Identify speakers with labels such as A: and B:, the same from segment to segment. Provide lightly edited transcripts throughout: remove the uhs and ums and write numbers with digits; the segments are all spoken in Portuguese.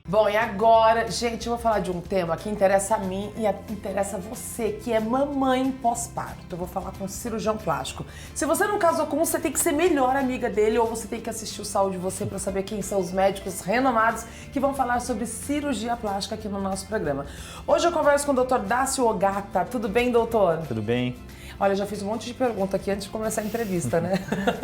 A: Bom, e agora, gente, eu vou falar de um tema que interessa a mim e interessa a você, que é mamãe pós-parto. Eu vou falar com um cirurgião plástico. Se você não casou com um, você tem que ser melhor amiga dele ou você tem que assistir o Saúde Você para saber quem são os médicos renomados que vão falar sobre cirurgia plástica aqui no nosso programa. Hoje eu converso com o Dr. Dácio Ogata. Tudo bem, doutor?
B: Tudo bem.
A: Olha, eu já fiz um monte de pergunta aqui antes de começar a entrevista, né?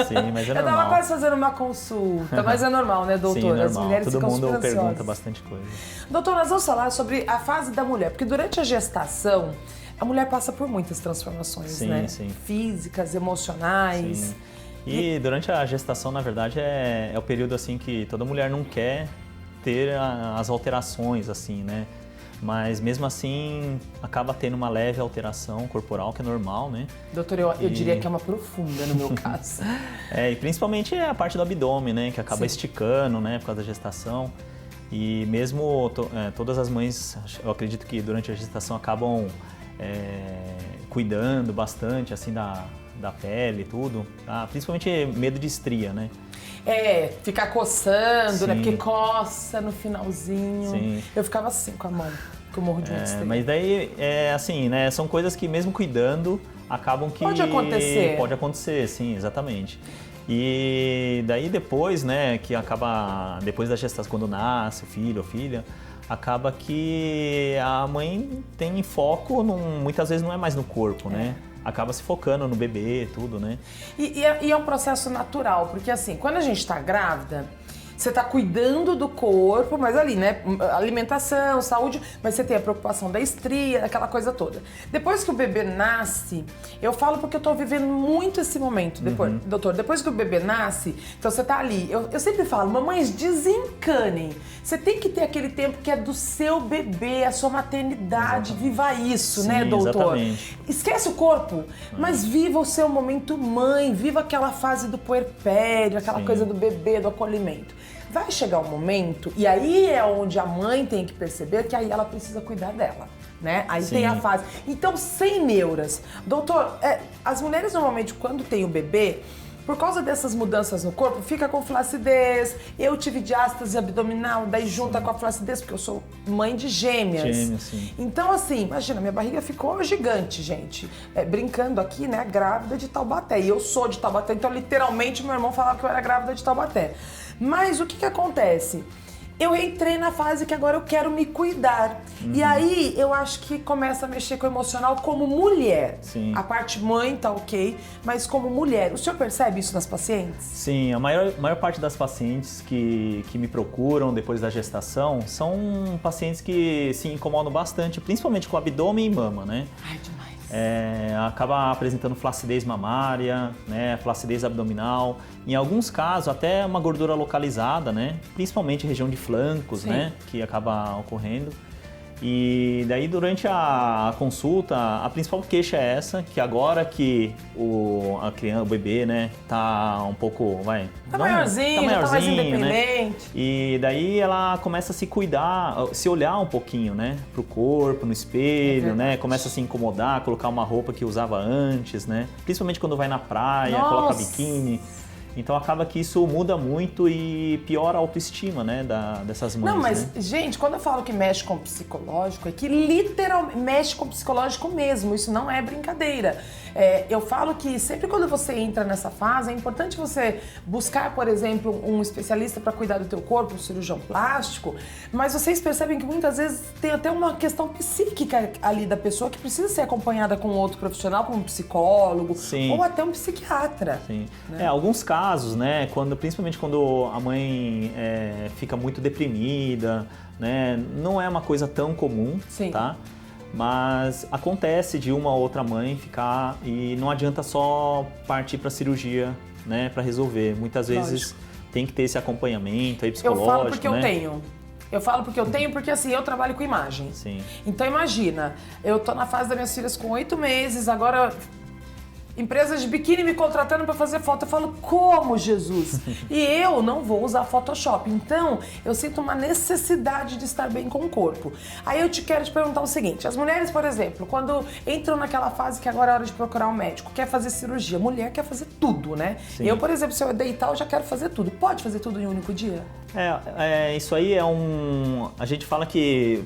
B: Sim, mas é normal.
A: Eu tava quase fazendo uma consulta, mas é normal, né, doutor?
B: Sim, normal.
A: As mulheres
B: Todo
A: ficam
B: mundo
A: super
B: pergunta
A: ansiosas.
B: bastante coisa.
A: Doutor, nós vamos falar sobre a fase da mulher, porque durante a gestação, a mulher passa por muitas transformações,
B: Sim,
A: né?
B: sim.
A: Físicas, emocionais.
B: Sim. E durante a gestação, na verdade, é o período assim que toda mulher não quer ter as alterações, assim, né? Mas mesmo assim, acaba tendo uma leve alteração corporal, que é normal, né?
A: Doutor, eu diria que é uma profunda no meu caso.
B: E principalmente a parte do abdômen, né? Que acaba
A: Sim.
B: esticando, né? Por causa da gestação. E mesmo todas as mães, eu acredito que durante a gestação acabam cuidando bastante, assim, da pele e tudo. Tá? Principalmente medo de estria, né?
A: Ficar coçando,
B: Sim.
A: né? Porque coça no finalzinho.
B: Sim.
A: Eu ficava assim com a mão, que eu morro de medo de estria.
B: Mas daí, assim, né? São coisas que mesmo cuidando, acabam que...
A: Pode acontecer.
B: Pode acontecer, sim, exatamente. E daí depois, né, que acaba, depois da gestação, quando nasce o filho ou filha, acaba que a mãe tem foco, muitas vezes não é mais no corpo, né? Acaba se focando no bebê, tudo, né?
A: E é um processo natural, porque assim, quando a gente tá grávida, você tá cuidando do corpo, mas ali, né, alimentação, saúde, mas você tem a preocupação da estria, aquela coisa toda. Depois que o bebê nasce, eu falo porque eu tô vivendo muito esse momento, depois, doutor, depois que o bebê nasce, então você tá ali, eu sempre falo, mamães, desencanem. Você tem que ter aquele tempo que é do seu bebê, a sua maternidade, viva isso,
B: Sim,
A: né, doutor?
B: exatamente.
A: Esquece o corpo, mas viva o seu momento mãe, viva aquela fase do puerpério, aquela
B: Sim.
A: coisa do bebê, do acolhimento. Vai chegar um momento, e aí é onde a mãe tem que perceber que aí ela precisa cuidar dela, né? Aí
B: Sim.
A: tem a fase. Então, sem neuras. Doutor, as mulheres normalmente quando tem o bebê, por causa dessas mudanças no corpo, fica com flacidez. Eu tive diástase abdominal, daí junta com a flacidez, porque eu sou mãe de gêmeas.
B: Gêmeas, sim.
A: Então, assim, imagina, minha barriga ficou gigante, gente. Brincando aqui, né, grávida de Taubaté. E eu sou de Taubaté, então literalmente meu irmão falava que eu era grávida de Taubaté. Mas o que acontece? Eu entrei na fase que agora eu quero me cuidar. E aí, eu acho que começa a mexer com o emocional como mulher.
B: Sim.
A: A parte mãe tá ok, mas como mulher. O senhor percebe isso nas pacientes?
B: Sim, a maior parte das pacientes que me procuram depois da gestação são pacientes que se incomodam bastante, principalmente com abdômen e mama, né?
A: Ai, demais.
B: Acaba apresentando flacidez mamária, né, flacidez abdominal, em alguns casos até uma gordura localizada, né, principalmente região de flancos,
A: Sim.
B: né, que acaba ocorrendo. E daí durante a consulta, a principal queixa é essa, que agora que o bebê, né, tá um pouco,
A: Tá maiorzinho, tá mais independente.
B: né? E daí ela começa a se cuidar, se olhar um pouquinho, né, pro corpo, no espelho, né, começa a se incomodar, colocar uma roupa que usava antes, né, principalmente quando vai na praia,
A: Nossa.
B: coloca biquíni. Então acaba que isso muda muito e piora a autoestima, né, dessas mães.
A: Não, mas,
B: né?
A: gente, quando eu falo que mexe com o psicológico, é que literalmente mexe com o psicológico mesmo, isso não é brincadeira. Eu falo que sempre quando você entra nessa fase, é importante você buscar, por exemplo, um especialista para cuidar do teu corpo, um cirurgião plástico, mas vocês percebem que muitas vezes tem até uma questão psíquica ali da pessoa que precisa ser acompanhada com outro profissional, como um psicólogo,
B: Sim.
A: ou até um psiquiatra.
B: Sim.
A: Né?
B: Alguns casos, né, principalmente quando a mãe fica muito deprimida, né, não é uma coisa tão comum,
A: Sim.
B: tá? Mas acontece de uma ou outra mãe ficar e não adianta só partir para cirurgia, né, para resolver. Muitas vezes
A: Lógico.
B: tem que ter esse acompanhamento aí
A: Eu
B: psicológico,
A: falo porque
B: né?
A: eu tenho. Eu falo porque eu tenho, porque assim, eu trabalho com imagens.
B: Sim.
A: Então imagina, eu tô na fase das minhas filhas com 8 meses, agora empresas de biquíni me contratando para fazer foto. Eu falo, como, Jesus? E eu não vou usar Photoshop. Então, eu sinto uma necessidade de estar bem com o corpo. Aí eu quero te perguntar o seguinte, as mulheres, por exemplo, quando entram naquela fase que agora é hora de procurar um médico, quer fazer cirurgia, mulher quer fazer tudo, né?
B: Sim.
A: Eu, por exemplo, se eu deitar, eu já quero fazer tudo. Pode fazer tudo em um único dia?
B: Isso aí é a gente fala que,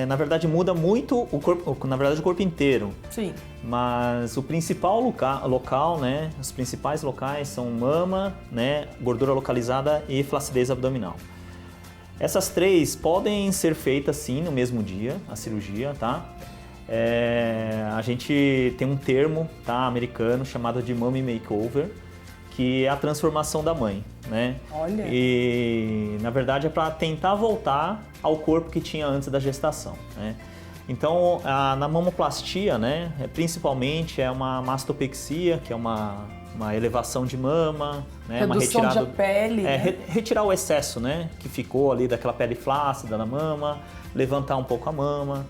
B: na verdade, muda muito o corpo, na verdade, o corpo inteiro.
A: Sim.
B: Mas o principal local, né, os principais locais são mama, né, gordura localizada e flacidez abdominal. Essas três podem ser feitas sim no mesmo dia, a cirurgia, tá? A gente tem um termo, tá, americano chamado de Mommy Makeover, que é a transformação da mãe, né?
A: Olha.
B: E na verdade é para tentar voltar ao corpo que tinha antes da gestação, né? Então, na mamoplastia, né, principalmente é uma mastopexia, que é uma elevação de mama, né,
A: redução
B: uma retirada
A: de pele, né?
B: Retirar o excesso, né, que ficou ali daquela pele flácida na mama, levantar um pouco a mama.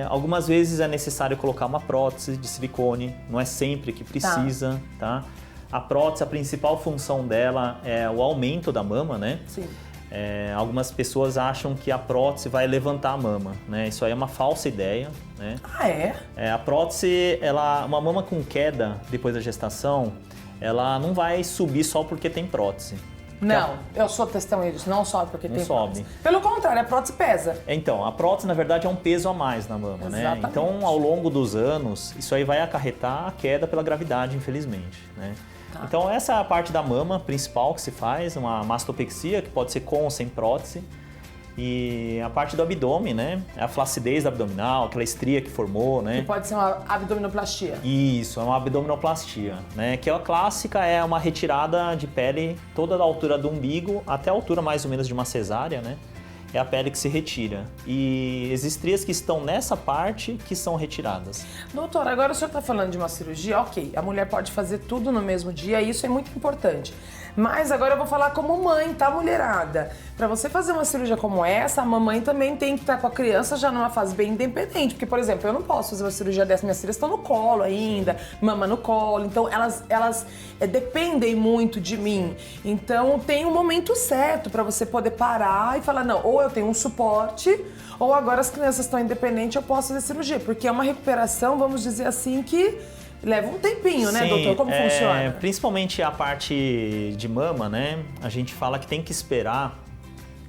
B: Algumas vezes é necessário colocar uma prótese de silicone, não é sempre que precisa, tá? A prótese, a principal função dela é o aumento da mama, né?
A: Sim.
B: Algumas pessoas acham que a prótese vai levantar a mama, né? Isso aí é uma falsa ideia, né?
A: Ah, é?
B: A prótese, uma mama com queda depois da gestação, ela não vai subir só porque tem prótese.
A: Não, eu sou testemunha disso, não sobe porque tem prótese.
B: Sobe.
A: Pelo contrário, a prótese pesa.
B: Então, a prótese, na verdade, é um peso a mais na mama,
A: Exatamente.
B: né? Então, ao longo dos anos, isso aí vai acarretar a queda pela gravidade, infelizmente, né?
A: Tá.
B: Então, essa é a parte da mama principal que se faz, uma mastopexia, que pode ser com ou sem prótese. E a parte do abdômen, né? É a flacidez abdominal, aquela estria que formou, né?
A: Que pode ser uma abdominoplastia.
B: Isso, é uma abdominoplastia, né? Que a clássica é uma retirada de pele toda da altura do umbigo até a altura mais ou menos de uma cesárea, né? É a pele que se retira. E as estrias que estão nessa parte que são retiradas.
A: Doutor, agora o senhor está falando de uma cirurgia, ok, a mulher pode fazer tudo no mesmo dia, isso é muito importante. Mas agora eu vou falar como mãe, tá, mulherada? Pra você fazer uma cirurgia como essa, a mamãe também tem que estar com a criança já numa fase bem independente. Porque, por exemplo, eu não posso fazer uma cirurgia dessa, minhas filhas estão no colo ainda, mama no colo, então elas dependem muito de mim. Então tem um momento certo pra você poder parar e falar, não, ou eu tenho um suporte, ou agora as crianças estão independentes, eu posso fazer cirurgia. Porque é uma recuperação, vamos dizer assim, que leva um tempinho, né, doutor? Como funciona?
B: Principalmente a parte de mama, né? A gente fala que tem que esperar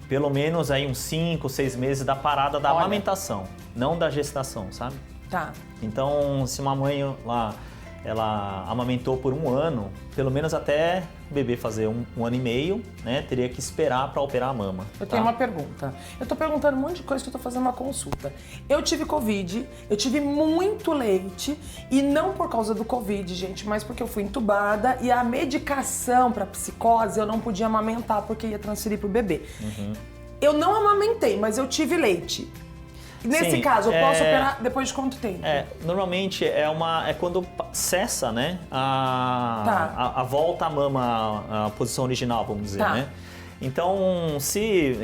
B: pelo menos aí uns 5, 6 meses da parada da amamentação, não da gestação, sabe?
A: Tá.
B: Então, se uma mãe lá, ela amamentou por 1 ano, pelo menos até o bebê fazer um ano e meio, né? Teria que esperar para operar a mama.
A: Eu tenho uma pergunta. Eu tô perguntando um monte de coisa que eu tô fazendo uma consulta. Eu tive Covid, eu tive muito leite e não por causa do Covid, gente, mas porque eu fui entubada e a medicação para psicose eu não podia amamentar porque ia transferir pro bebê. Eu não amamentei, mas eu tive leite. Nesse caso, eu posso operar depois de quanto tempo?
B: Normalmente é quando cessa, né, a volta à mama, a posição original, vamos dizer, né? Então,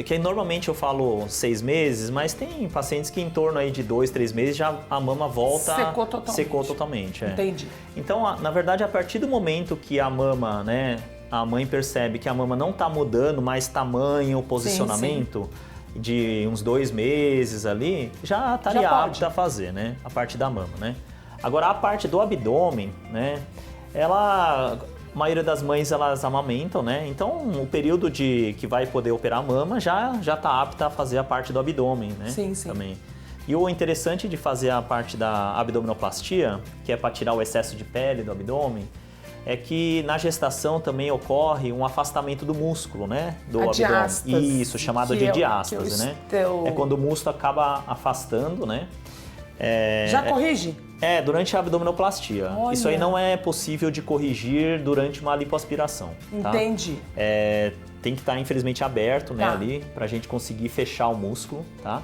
B: que normalmente eu falo 6 meses, mas tem pacientes que em torno aí de 2, 3 meses já a mama volta... Secou totalmente.
A: Entendi.
B: Então, na verdade, a partir do momento que a mama, né, a mãe percebe que a mama não está mudando mais tamanho, posicionamento...
A: Sim.
B: De uns 2 meses ali, já estaria apta a fazer, né? A parte da mama, né? Agora, a parte do abdômen, né? A maioria das mães, elas amamentam, né? Então, o período que vai poder operar a mama já está apta a fazer a parte do abdômen, né?
A: Sim, sim.
B: Também. E o interessante de fazer a parte da abdominoplastia, que é para tirar o excesso de pele do abdômen, é que na gestação também ocorre um afastamento do músculo, né? Do abdômen.
A: Diástase,
B: Isso, chamado de diástase, né? É quando o músculo acaba afastando, né?
A: Já corrige?
B: Durante a abdominoplastia.
A: Olha.
B: Isso aí não é possível de corrigir durante uma lipoaspiração. Tá?
A: Entendi.
B: Tem que estar, infelizmente, aberto, né, ali, pra gente conseguir fechar o músculo, tá?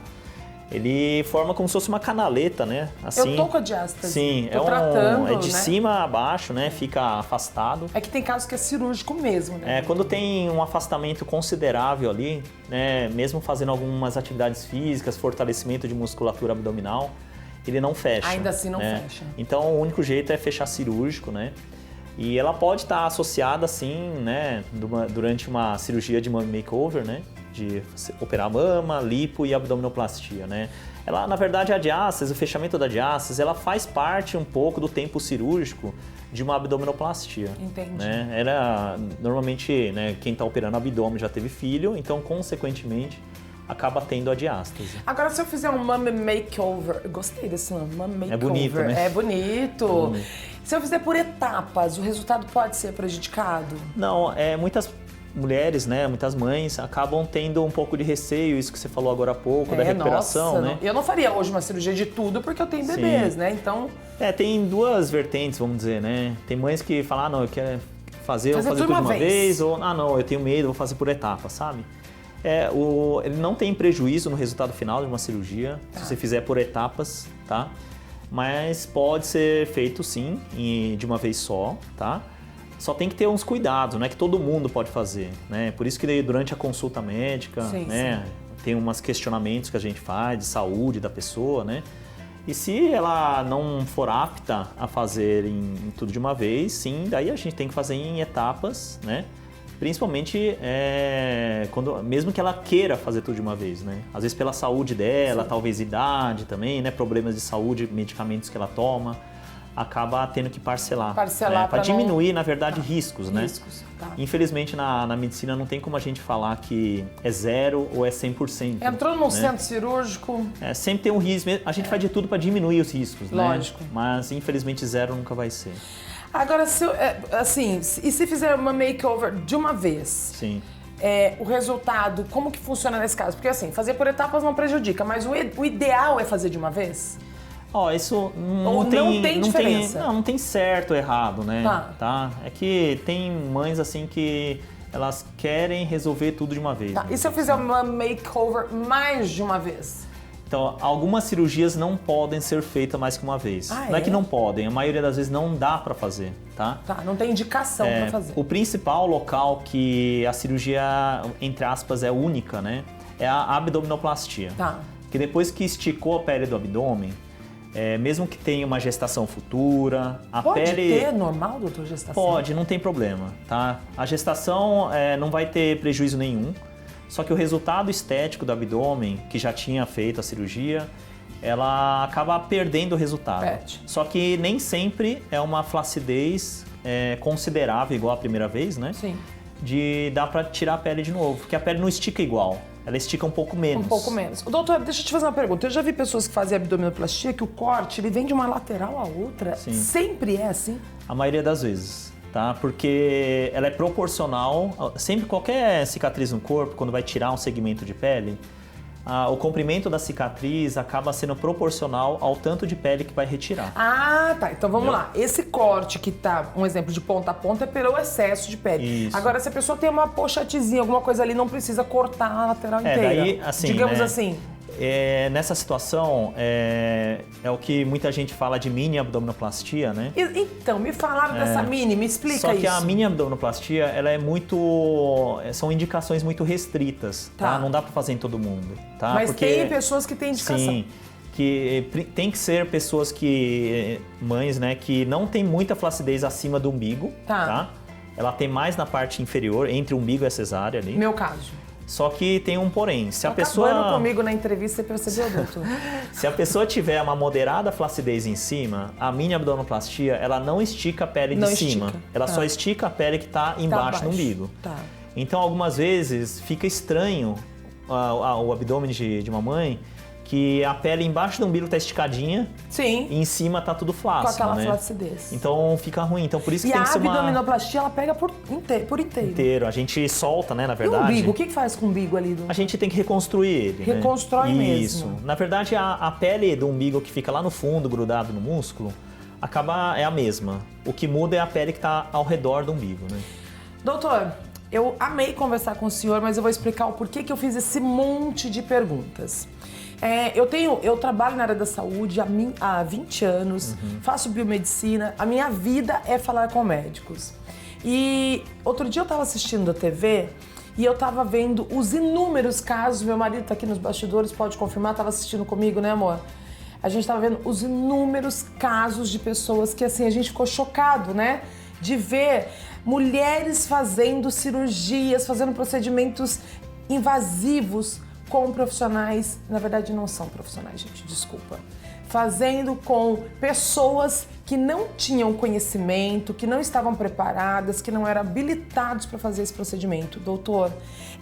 B: Ele forma como se fosse uma canaleta, né? Assim,
A: eu tô com a diástase.
B: Sim,
A: tratando,
B: é de
A: né?
B: cima a baixo, né? Fica afastado.
A: É que tem casos que é cirúrgico mesmo, né?
B: Quando tem um afastamento considerável ali, né? Mesmo fazendo algumas atividades físicas, fortalecimento de musculatura abdominal, ele não fecha.
A: Ainda assim não
B: né?
A: fecha.
B: Então o único jeito é fechar cirúrgico, né? E ela pode estar associada, assim, né, durante uma cirurgia de mummy makeover, né, de operar mama, lipo e abdominoplastia, né. Ela, na verdade, a diástase, o fechamento da diástase, ela faz parte um pouco do tempo cirúrgico de uma abdominoplastia.
A: Entendi.
B: Né? Normalmente, né, quem está operando abdômen já teve filho, então, consequentemente, acaba tendo a diástase.
A: Agora, se eu fizer um mummy makeover, eu gostei desse nome, mummy makeover.
B: É bonito, né?
A: É bonito. Se eu fizer por etapas, o resultado pode ser prejudicado?
B: Não, muitas mulheres, né, muitas mães acabam tendo um pouco de receio, isso que você falou agora há pouco, da recuperação,
A: nossa,
B: né?
A: Eu não faria hoje uma cirurgia de tudo porque eu tenho bebês, né? Então...
B: tem duas vertentes, vamos dizer, né? Tem mães que falam, não, eu quero fazer tudo de uma vez, ou, não, eu tenho medo, vou fazer por etapas, sabe? Ele não tem prejuízo no resultado final de uma cirurgia, se você fizer por etapas, tá? Mas pode ser feito sim, de uma vez só, tá? Só tem que ter uns cuidados, não é que todo mundo pode fazer, né? Por isso que durante a consulta médica, né, tem uns questionamentos que a gente faz de saúde da pessoa, né? E se ela não for apta a fazer em tudo de uma vez, sim, daí a gente tem que fazer em etapas, né? Principalmente mesmo que ela queira fazer tudo de uma vez, né? Às vezes pela saúde dela, talvez idade também, né? Problemas de saúde, medicamentos que ela toma, acaba tendo que parcelar né? Para diminuir, na verdade, riscos, né? Infelizmente, na medicina não tem como a gente falar que é 0 ou é 100%.
A: Entrou num centro cirúrgico...
B: sempre tem um risco, a gente faz de tudo para diminuir os riscos,
A: Lógico.
B: Né? Mas, infelizmente, 0 nunca vai ser.
A: Agora, e se fizer uma makeover de uma vez?
B: Sim.
A: O resultado, como que funciona nesse caso? Porque assim, fazer por etapas não prejudica, mas o ideal é fazer de uma vez?
B: Isso
A: não tem diferença?
B: Não tem certo ou errado, né? Tá? É que tem mães assim que elas querem resolver tudo de uma vez.
A: Tá.
B: Né?
A: E se eu fizer uma makeover mais de uma vez?
B: Então, algumas cirurgias não podem ser feitas mais que uma vez. Não é que não podem, a maioria das vezes não dá para fazer, tá?
A: Não tem indicação para fazer.
B: O principal local que a cirurgia, entre aspas, é única, né? É a abdominoplastia. Que depois que esticou a pele do abdômen, mesmo que tenha uma gestação futura,
A: Pode ter normal, doutor, gestação?
B: Pode, não tem problema, tá? A gestação não vai ter prejuízo nenhum. Só que o resultado estético do abdômen, que já tinha feito a cirurgia, ela acaba perdendo o resultado. Só que nem sempre é uma flacidez considerável, igual a primeira vez, né?
A: Sim.
B: Dá pra tirar a pele de novo, porque a pele não estica igual. Ela estica um pouco menos.
A: Um pouco menos. Doutor, deixa eu te fazer uma pergunta. Eu já vi pessoas que fazem abdominoplastia que o corte ele vem de uma lateral à outra.
B: Sim.
A: Sempre é assim?
B: A maioria das vezes. Tá? Porque ela é proporcional, sempre qualquer cicatriz no corpo, quando vai tirar um segmento de pele, o comprimento da cicatriz acaba sendo proporcional ao tanto de pele que vai retirar.
A: Tá. Então vamos lá. Esse corte que tá, um exemplo de ponta a ponta, é pelo excesso de pele.
B: Isso.
A: Agora, se a pessoa tem uma pochetezinha, alguma coisa ali, não precisa cortar a lateral inteira.
B: Daí, assim,
A: digamos
B: né?
A: assim.
B: Nessa situação, é o que muita gente fala de mini abdominoplastia, né?
A: Então, me falaram dessa mini, me explica isso.
B: Só que a mini abdominoplastia, ela são indicações muito restritas, tá? Não dá pra fazer em todo mundo, tá?
A: Mas tem pessoas que têm indicação.
B: Sim, que tem que ser pessoas mães, né, que não tem muita flacidez acima do umbigo, tá? Ela tem mais na parte inferior, entre o umbigo e a cesárea ali.
A: Meu caso.
B: Só que tem um porém, se a pessoa...
A: Acabando comigo na entrevista, você percebeu, doutor?
B: Se a pessoa tiver uma moderada flacidez em cima, a mini abdominoplastia, ela não estica a pele de cima. Ela só estica a pele que está embaixo do umbigo. Então, algumas vezes, fica estranho o abdômen de uma mãe, que a pele embaixo do umbigo tá esticadinha.
A: Sim.
B: E em cima tá tudo flácido,
A: com aquela
B: né?
A: flacidez.
B: Então fica ruim. Então por isso que tem que ser uma...
A: E a abdominoplastia, ela pega por inteiro.
B: A gente solta, né, na verdade.
A: E o umbigo? O que faz com o umbigo ali?
B: A gente tem que reconstruir ele,
A: Reconstrói mesmo.
B: Isso. Na verdade, a pele do umbigo que fica lá no fundo, grudado no músculo, é a mesma. O que muda é a pele que tá ao redor do umbigo, né?
A: Doutor, eu amei conversar com o senhor, mas eu vou explicar o porquê que eu fiz esse monte de perguntas. Eu trabalho na área da saúde há 20 anos, faço biomedicina, a minha vida é falar com médicos. E outro dia eu estava assistindo a TV e eu estava vendo os inúmeros casos, meu marido está aqui nos bastidores, pode confirmar, estava assistindo comigo, né, amor? a gente estava vendo os inúmeros casos de pessoas que, assim, a gente ficou chocado, né? De ver mulheres fazendo cirurgias, fazendo procedimentos invasivos com profissionais, na verdade não são profissionais, gente, desculpa, fazendo com pessoas que não tinham conhecimento, que não estavam preparadas, que não eram habilitados para fazer esse procedimento. Doutor,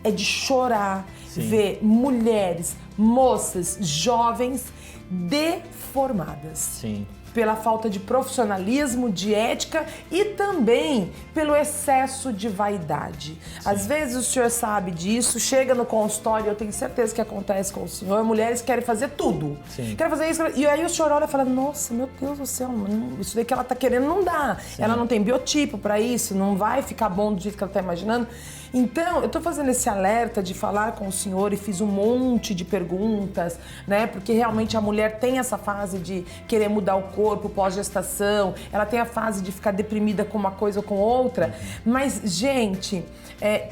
A: é de chorar ver mulheres, moças, jovens deformadas.
B: Sim.
A: Pela falta de profissionalismo, de ética e também pelo excesso de vaidade. Sim. Às vezes o senhor sabe disso, chega no consultório, eu tenho certeza que acontece com o senhor, mulheres querem fazer tudo. Sim. Querem fazer isso, e aí o senhor olha e fala, nossa, meu Deus do céu, isso daí que ela tá querendo não dá. Sim. Ela não tem biotipo para isso, não vai ficar bom do jeito que ela tá imaginando. Então, eu tô fazendo esse alerta de falar com o senhor e fiz um monte de perguntas, né? Porque realmente a mulher tem essa fase de querer mudar o corpo pós-gestação, ela tem a fase de ficar deprimida com uma coisa ou com outra. Mas, gente,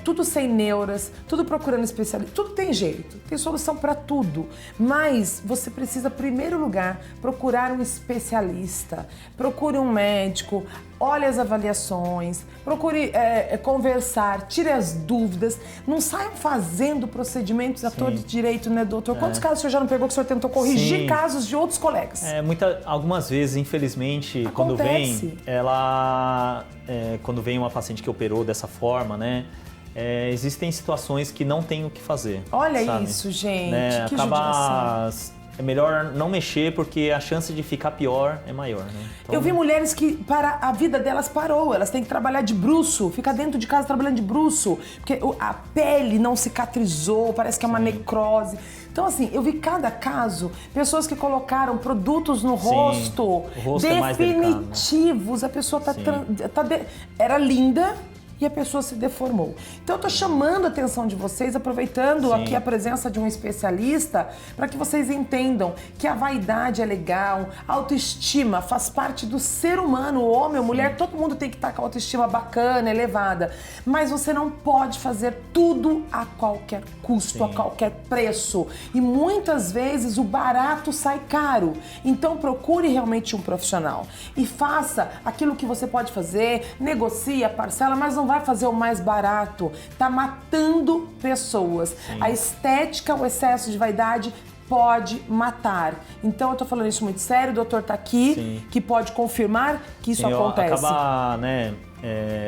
A: tudo sem neuras, tudo procurando especialista, tudo tem jeito, tem solução para tudo. Mas você precisa, em primeiro lugar, procurar um especialista, procure um médico, olhe as avaliações, procure conversar, tire as dúvidas, não saiam fazendo procedimentos a todo direito, né, doutor? Quantos casos o senhor já não pegou que o senhor tentou corrigir casos de outros colegas?
B: Algumas vezes, infelizmente,
A: Acontece.
B: quando vem uma paciente que operou dessa forma, né, existem situações que não tem o que fazer.
A: Olha,
B: sabe?
A: isso, gente,
B: né?
A: que
B: judiação. É melhor não mexer porque a chance de ficar pior é maior, né? Então...
A: Eu vi mulheres que a vida delas parou, elas têm que trabalhar de bruço, ficar dentro de casa trabalhando de bruço, porque a pele não cicatrizou, parece que é uma necrose. Então, assim, eu vi cada caso, pessoas que colocaram produtos no rosto,
B: o rosto
A: definitivos, a pessoa era linda, e a pessoa se deformou. Então eu tô chamando a atenção de vocês, aproveitando aqui a presença de um especialista, para que vocês entendam que a vaidade é legal, a autoestima faz parte do ser humano, homem ou mulher, todo mundo tem que estar com a autoestima bacana, elevada. Mas você não pode fazer tudo a qualquer custo, a qualquer preço. E muitas vezes o barato sai caro. Então procure realmente um profissional e faça aquilo que você pode fazer, negocie a parcela, mas não vai fazer o mais barato, tá matando pessoas. A estética, o excesso de vaidade pode matar. Então eu tô falando isso muito sério, o doutor tá aqui, que pode confirmar que isso acontece.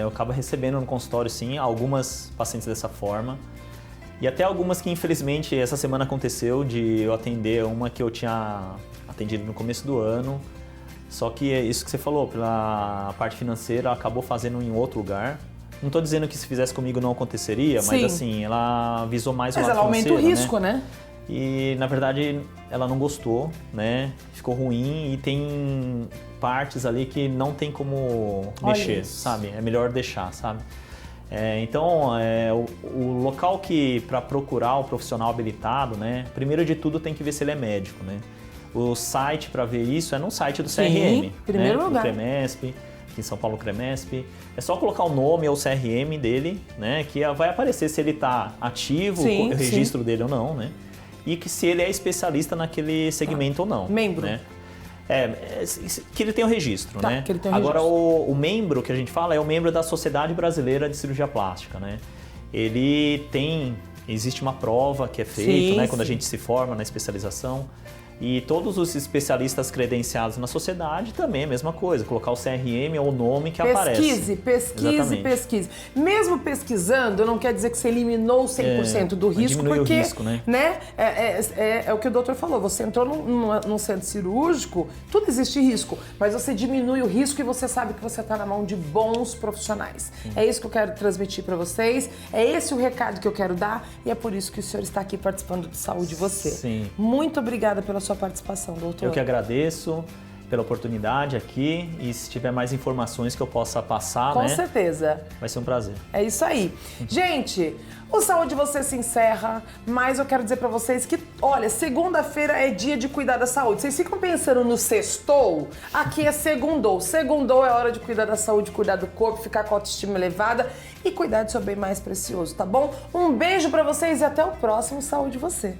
B: Eu acabo recebendo no consultório, algumas pacientes dessa forma. E até algumas que, infelizmente, essa semana aconteceu de eu atender uma que eu tinha atendido no começo do ano. Só que é isso que você falou, pela parte financeira, acabou fazendo em outro lugar. Não estou dizendo que se fizesse comigo não aconteceria, mas assim, ela visou mais o lado financeiro.
A: Mas ela aumenta o risco, né?
B: E, na verdade, ela não gostou, né? Ficou ruim e tem partes ali que não tem como mexer, sabe? É melhor deixar, sabe? Então, o local que, para procurar o profissional habilitado, né? Primeiro de tudo tem que ver se ele é médico, né? O site para ver isso é no site do CRM,
A: primeiro lugar.
B: Do CREMESP, aqui em São Paulo, CREMESP. É só colocar o nome ou o CRM dele, né? Que vai aparecer se ele está ativo, o registro dele ou não, né? E que se ele é especialista naquele segmento ou não.
A: Membro.
B: Né? Que ele tem o registro, né?
A: Que ele tem o
B: Agora,
A: registro.
B: o membro que a gente fala é o membro da Sociedade Brasileira de Cirurgia Plástica, né? Existe uma prova que é feita, né? Quando a gente se forma na especialização. E todos os especialistas credenciados na sociedade também é a mesma coisa, colocar o CRM ou o nome que aparece.
A: Pesquise. Mesmo pesquisando, não quer dizer que você eliminou 100% do risco, porque
B: o risco, né?
A: É o que o doutor falou, você entrou num centro cirúrgico, tudo existe risco, mas você diminui o risco e você sabe que você está na mão de bons profissionais. É isso que eu quero transmitir para vocês, é esse o recado que eu quero dar e é por isso que o senhor está aqui participando de Saúde Você.
B: Sim.
A: Muito obrigada pela sua participação, doutor.
B: Eu que agradeço pela oportunidade aqui e se tiver mais informações que eu possa passar,
A: Com certeza.
B: Vai ser um prazer.
A: É isso aí. Gente, o Saúde Você se encerra, mas eu quero dizer pra vocês que, olha, segunda-feira é dia de cuidar da saúde. Vocês ficam pensando no sextou? Aqui é segundou. Segundou é hora de cuidar da saúde, cuidar do corpo, ficar com a autoestima elevada e cuidar do seu bem mais precioso, tá bom? Um beijo pra vocês e até o próximo Saúde Você.